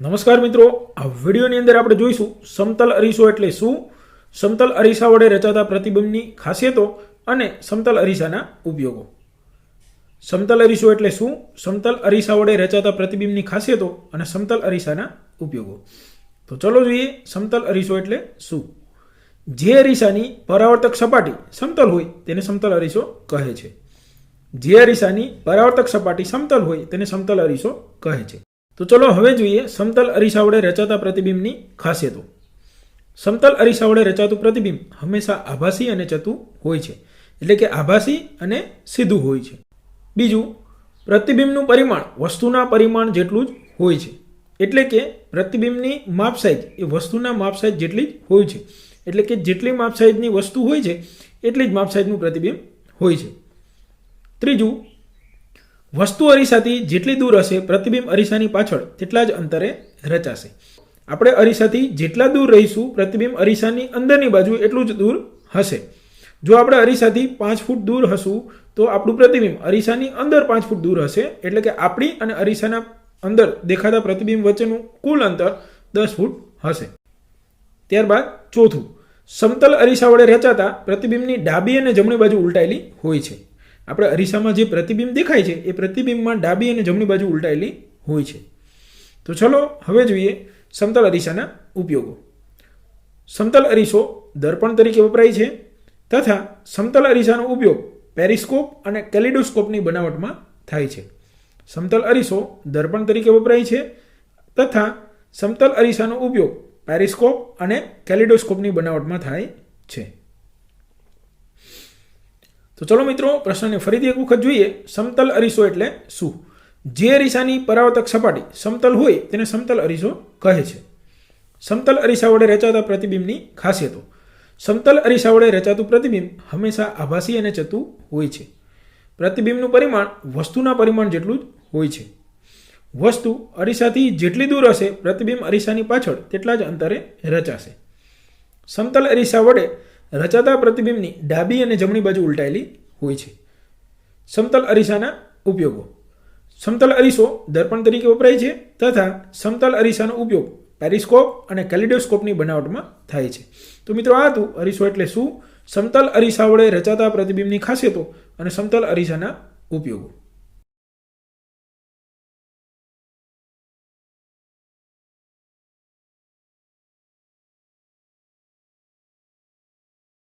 નમસ્કાર મિત્રો, આ વિડીયોની અંદર આપણે જોઈશું સમતલ અરીસો એટલે શું, સમતલ અરીસા વડે રચાતા પ્રતિબિંબની ખાસિયતો અને સમતલ અરીસાના ઉપયોગો. સમતલ અરીસો એટલે શું, સમતલ અરીસા વડે રચાતા પ્રતિબિંબની ખાસિયતો અને સમતલ અરીસાના ઉપયોગો. તો ચલો જોઈએ સમતલ અરીસો એટલે શું. જે અરીસાની પરાવર્તક સપાટી સમતલ હોય તેને સમતલ અરીસો કહે છે. જે અરીસાની પરાવર્તક સપાટી સમતલ હોય તેને સમતલ અરીસો કહે છે. તો ચલો હવે જોઈએ સમતલ અરીસા વડે રચાતા પ્રતિબિંબની ખાસિયતો. સમતલ અરીસા વડે રચાતું પ્રતિબિંબ હંમેશા આભાસી અને ચતું હોય છે, એટલે કે આભાસી અને સીધું હોય છે. બીજું, પ્રતિબિંબનું પરિમાણ વસ્તુના પરિમાણ જેટલું જ હોય છે, એટલે કે પ્રતિબિંબની માપ સાઇઝ એ વસ્તુના માપ સાઇઝ જેટલી જ હોય છે, એટલે કે જેટલી માપ સાઇઝની વસ્તુ હોય છે એટલી જ માપ સાઇઝનું પ્રતિબિંબ હોય છે. ત્રીજું, વસ્તુ અરીસાથી જેટલી દૂર હશે પ્રતિબિંબ અરીસાની પાછળ તેટલા જ અંતરે રચાશે. આપણે અરીસાથી જેટલા દૂર રહીશું પ્રતિબિંબ અરીસાની અંદરની બાજુ એટલું જ દૂર હશે. જો આપણે અરીસાથી 5 ફૂટ દૂર હશું તો આપણું પ્રતિબિંબ અરીસાની અંદર 5 ફૂટ દૂર હશે, એટલે કે આપણી અને અરીસાના અંદર દેખાતા પ્રતિબિંબ વચ્ચેનું કુલ અંતર 10 ફૂટ હશે. ત્યારબાદ ચોથું, સમતલ અરીસા વડે રચાતા પ્રતિબિંબની ડાબી અને જમણી બાજુ ઉલટાયેલી હોય છે. આપણે અરીસામાં જે પ્રતિબિંબ દેખાય છે એ પ્રતિબિંબમાં ડાબી અને જમણી બાજુ ઉલટાયેલી હોય છે. તો ચલો હવે જોઈએ સમતલ અરીસાના ઉપયોગો. સમતલ અરીસો દર્પણ તરીકે વપરાય છે તથા સમતલ અરીસાનો ઉપયોગ પેરિસ્કોપ અને કેલિડોસ્કોપની બનાવટમાં થાય છે. સમતલ અરીસો દર્પણ તરીકે વપરાય છે તથા સમતલ અરીસાનો ઉપયોગ પેરિસ્કોપ અને કેલિડોસ્કોપની બનાવટમાં થાય છે. તો ચલો મિત્રો, પ્રશ્નને ફરીથી એક વખત જોઈએ. સમતલ અરીસો એટલે શું. જે અરીસાની પરાવર્તક સપાટી સમતલ હોય તેને સમતલ અરીસો કહે છે. સમતલ અરીસા વડે રચાતા પ્રતિબિંબની ખાસિયતો. સમતલ અરીસા વડે રચાતું પ્રતિબિંબ હંમેશા આભાસી અને ચતું હોય છે. પ્રતિબિંબનું પરિમાણ વસ્તુના પરિમાણ જેટલું જ હોય છે. વસ્તુ અરીસાથી જેટલી દૂર હશે પ્રતિબિંબ અરીસાની પાછળ તેટલા જ અંતરે રચાશે. સમતલ અરીસા વડે રચાતા પ્રતિબિંબની ડાબી અને જમણી બાજુ ઉલટાયેલી હોય છે. સમતલ અરીસાના ઉપયોગો. સમતલ અરીસો દર્પણ તરીકે વપરાય છે તથા સમતલ અરીસાનો ઉપયોગ પેરિસ્કોપ અને કેલિડોસ્કોપની બનાવટમાં થાય છે. તો મિત્રો, આ હતું અરીસો એટલે શું, સમતલ અરીસા વડે રચાતા પ્રતિબિંબની ખાસિયતો અને સમતલ અરીસાના ઉપયોગો.